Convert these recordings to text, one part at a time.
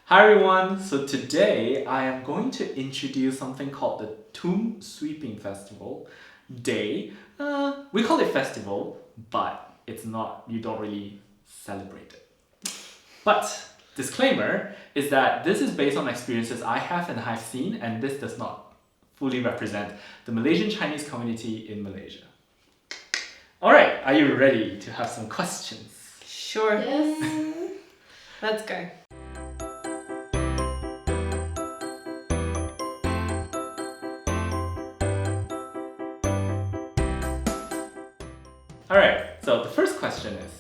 Hi everyone, so today I am going to introduce something called the Tomb Sweeping Festival Day. We call it festival, but it's not, you don't really celebrate it. But disclaimer is that this is based on experiences I have and have seen, and this does not fully represent the Malaysian Chinese community in Malaysia. Alright, are you ready to have some questions? Sure. Yes. Let's go. Alright, so the first question is,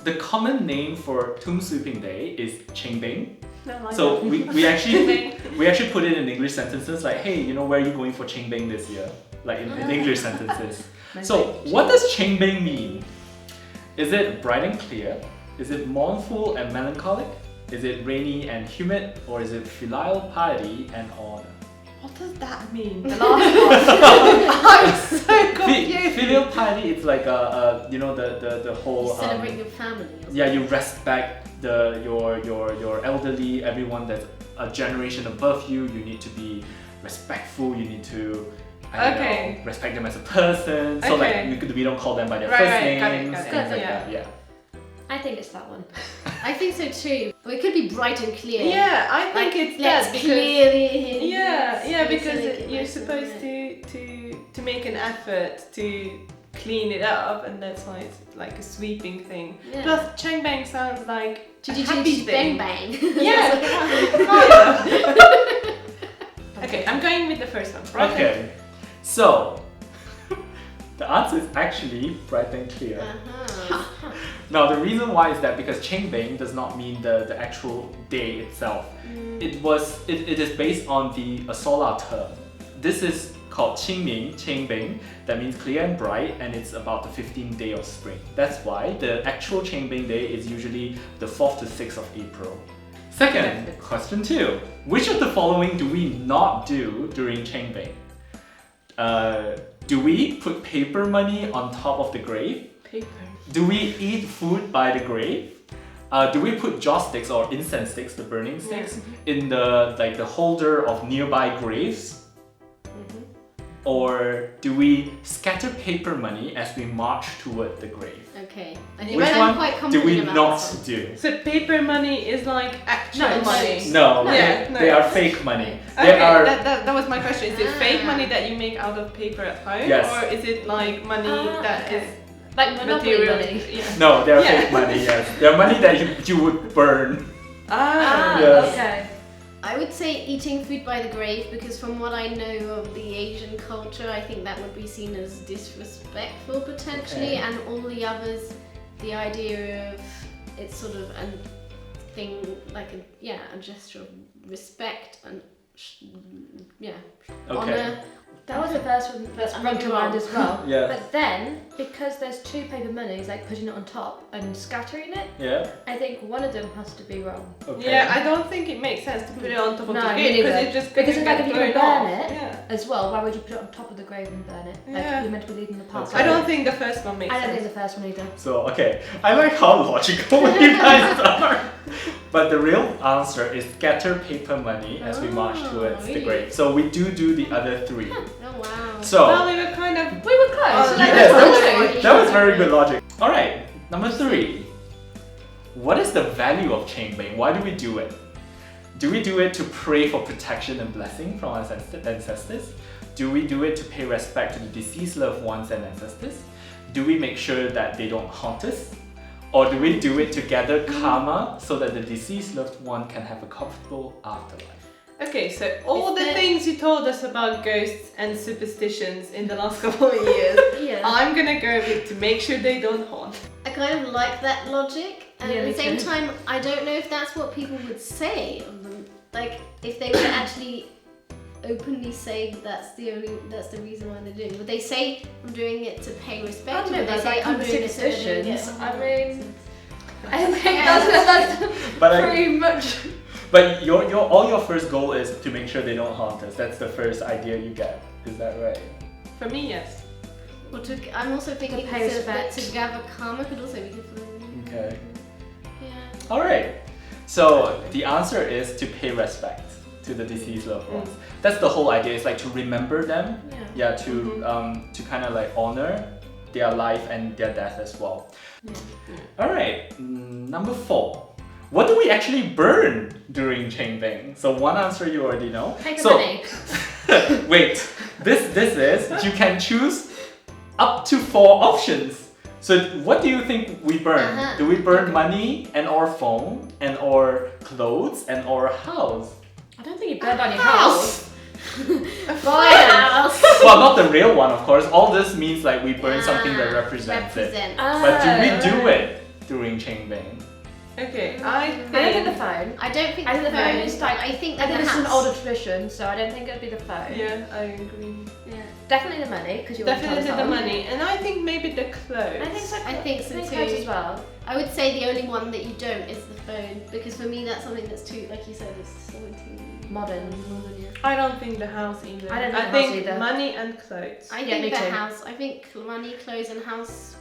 the common name for Tomb Sweeping Day is Cheng Beng. So we actually put it in English sentences like, hey, you know, where are you going for Cheng Beng this year? Like in English sentences. So what does Cheng Beng mean? Is it bright and clear? Is it mournful and melancholic? Is it rainy and humid? Or is it filial piety and honor? What does that mean? The last one. I'm so confused. Filial piety, it's like you know, the whole You celebrate your family. Yeah, you respect your elderly, everyone that's a generation above you. You need to be respectful. You need to respect them as a person. So like we don't call them by their first names. Got it. Things like that. Yeah. I think it's that one. I think so too. Well, it could be bright and clear. Yeah, I think it's that because clearly. because you're supposed to make an effort to clean it up, and that's why it's like a sweeping thing. Yeah. Plus, Cheng Beng sounds like a Did you happy thing. Bang bang? Yeah. Okay, I'm going with the first one. Right? Okay. So the answer is actually bright and clear. Now the reason why is that because Cheng Beng does not mean the actual day itself. It is based on a solar term. This is called Cheng Beng, that means clear and bright, and it's about the 15th day of spring. That's why the actual Cheng Beng day is usually the 4th to 6th of April. Second, question 2. Which of the following do we not do during Cheng Beng? Do we put paper money on top of the grave? Paper. Do we eat food by the grave? Do we put joss sticks or incense sticks, the burning sticks, in the holder of nearby graves? Or do we scatter paper money as we march toward the grave? Okay. Which one do we not do? So paper money is like actual money. No, they are fake money. Okay, that was my question. Is it fake money that you make out of paper at home? Yes. Or is it like money that is like Monopoly money? Yeah. No, they're fake money, yes. They're money that you would burn. Yes. Okay. I would say eating food by the grave, because from what I know of the Asian culture, I think that would be seen as disrespectful potentially, and all the others, the idea of it's sort of a thing like a gesture of respect and honor. That was the first one that sprung to mind as well. Yeah. But then, because there's two paper monies, like putting it on top and scattering it, I think one of them has to be wrong. Okay. Yeah, I don't think it makes sense to put it on top of the grave because it's like if you burn burn off. it as well, why would you put it on top of the grave and burn it? Like you're meant to be leaving the past. I don't think the first one makes sense. I don't think the first one either. So, okay, I like how logical you guys are. But the real answer is scatter paper money as we march towards the grave. So we do the other 3. Oh wow. So well, we were close. that was very good logic. Alright, number 3. What is the value of Cheng Beng? Why do we do it? Do we do it to pray for protection and blessing from our ancestors? Do we do it to pay respect to the deceased loved ones and ancestors? Do we make sure that they don't haunt us? Or do we do it to gather karma so that the deceased loved one can have a comfortable afterlife? Okay, so all the things you told us about ghosts and superstitions in the last couple of years, I'm gonna go with to make sure they don't haunt. I kind of like that logic, and at the same time, I don't know if that's what people would say. Like, if they would actually openly say that's the reason why they're doing it. Would they say I'm doing it to pay respect? I don't know, they say I'm doing it superstitions. I mean, I think that's pretty much. But all your first goal is to make sure they don't haunt us. That's the first idea you get. Is that right? For me, yes. Well, I'm also thinking to pay respect. To gather karma could also be good for them. Okay. Yeah. Alright. So the answer is to pay respect to the deceased loved ones. That's the whole idea. It's like to remember them. Yeah. To kind of like honor their life and their death as well. All right. Number 4. What do we actually burn during Cheng Beng? So one answer you already know. Paper money. Wait. This is you can choose up to 4 options. So what do you think we burn? Do we burn money and or phone and or clothes and or house? I don't think you burn down your house. Buy a house. Well, not the real one, of course. All this means like we burn something that represents it. But do we do it during Cheng Beng? Okay, I don't think the phone. I don't think I think the phone is like. I think this is an older tradition, so I don't think it'd be the phone. Yeah, I agree. Yeah. Definitely the money, because you definitely the money, and I think maybe the clothes. I think so. I think so too. Clothes as well. I would say the only one that you don't is the phone, because for me that's something that's too, like you said, it's so too modern. Yeah. I don't think the house either. I don't think I the house either. money and clothes. I think the house. I think money, clothes, and house.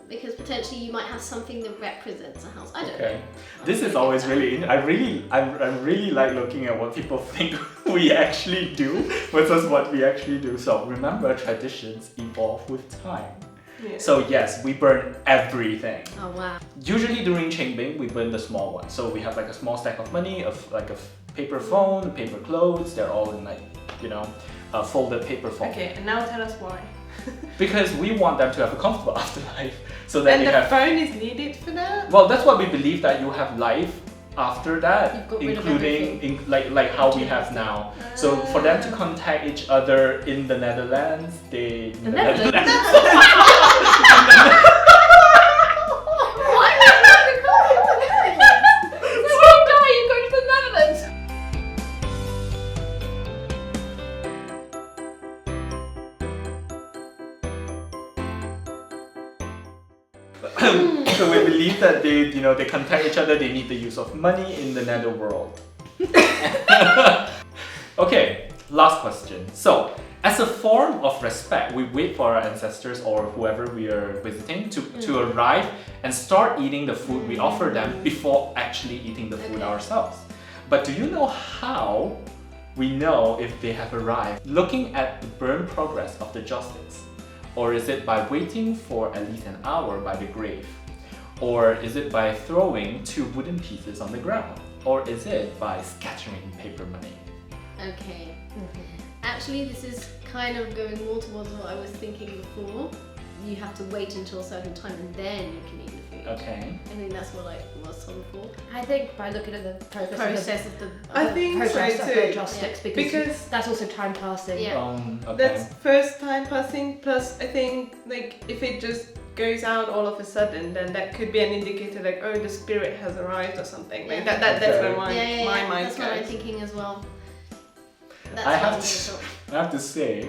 Because potentially you might have something that represents a house. I don't know. This is always really. I really like looking at what people think we actually do versus what we actually do. So remember, traditions evolve with time. Yeah. So yes, we burn everything. Oh wow. Usually during Cheng Beng, we burn the small ones. So we have like a small stack of money, of like a paper phone, paper clothes. They're all in like a folded paper phone. Okay, and now tell us why. Because we want them to have a comfortable afterlife, so that and they the have. phone is needed for that. Well, that's what we believe, that you have life after that, including like how we have now. So for them to contact each other in the Netherlands, Netherlands. So we believe that they contact each other. They need the use of money in the netherworld. Okay, last question. So, as a form of respect, we wait for our ancestors or whoever we are visiting to arrive and start eating the food we offer them before actually eating the food ourselves. But do you know how we know if they have arrived? Looking at the burn progress of the joss sticks. Or is it by waiting for at least an hour by the grave? Or is it by throwing 2 wooden pieces on the ground? Or is it by scattering paper money? Okay. Actually, this is kind of going more towards what I was thinking before. You have to wait until a certain time and then you can eat the food. Okay. I think that's what I was told before. I think by looking at the process of the I think so the too. joss sticks, because that's also time passing. Yeah. Okay. That's first time passing. Plus, I think like if it just goes out all of a sudden, then that could be an indicator like, oh, the spirit has arrived or something. Like that's where my mind that's goes. what I'm thinking as well. That's I what have to say,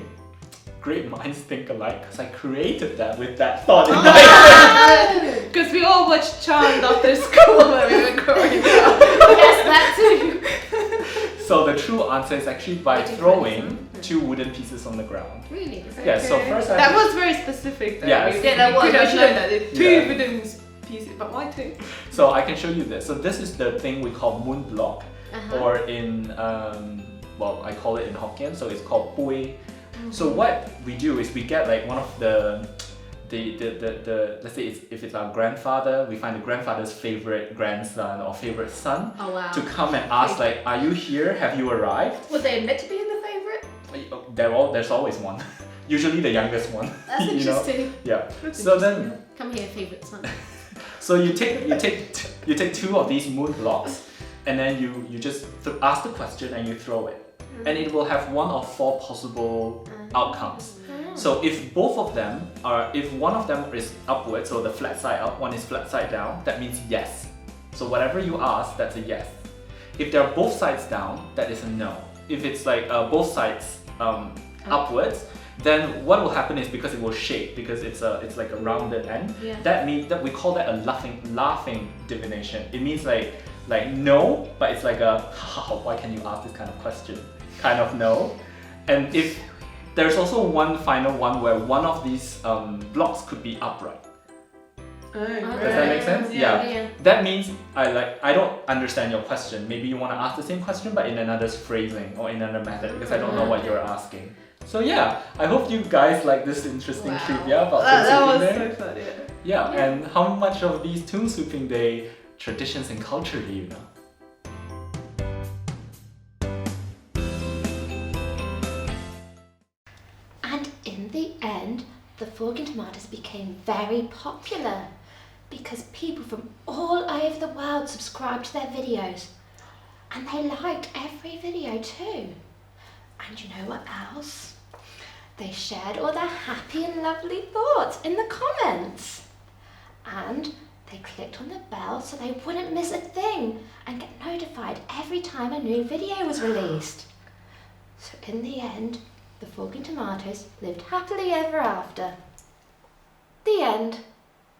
great minds think alike, because I created that with that thought in my head. Because we all watched Charmed after school when we were growing up. Yes, that too. So the true answer is actually by throwing 2 wooden pieces on the ground. Really? Yeah, so first that was very specific though. Yes. We could have shown that it's 2 Yeah. wooden pieces, but why 2? So I can show you this. So this is the thing we call moon block, or in well, I call it in Hokkien, so it's called pui. So what we do is we get like one of the let's say if it's our grandfather, we find the grandfather's favorite grandson or favorite son to come and ask like, are you here? Have you arrived? Would they admit to being the favorite? There's always one. Usually the youngest one. That's interesting. Yeah. So then come here, favorite son. So you take 2 of these moon blocks, and then you just ask the question and you throw it, and it will have 1 of 4 possible outcomes. So if both of them are, if one of them is upward, so the flat side up, one is flat side down, that means yes. So whatever you ask, that's a yes. If they're both sides down, that is a no. If it's like both sides upwards, then what will happen is, because it will shake, because it's like a rounded end, that means that we call that a laughing divination. It means like no, but it's like a why can you ask this kind of question? Kind of no. And if there's also one final one where one of these blocks could be upright. Does that make sense? Yeah. That means I don't understand your question. Maybe you want to ask the same question but in another phrasing or in another method because I don't know what you're asking. So yeah, I hope you guys like this interesting trivia about Tune Swooping Day. That was so fun, yeah. And how much of these Tune Swooping Day traditions and culture do you know? And in the end, the Fork and Tomatoes became very popular because people from all over the world subscribed to their videos and they liked every video too. And you know what else? They shared all their happy and lovely thoughts in the comments. And they clicked on the bell so they wouldn't miss a thing and get notified every time a new video was released. So in the end, the Fork and Tomatoes lived happily ever after. The end.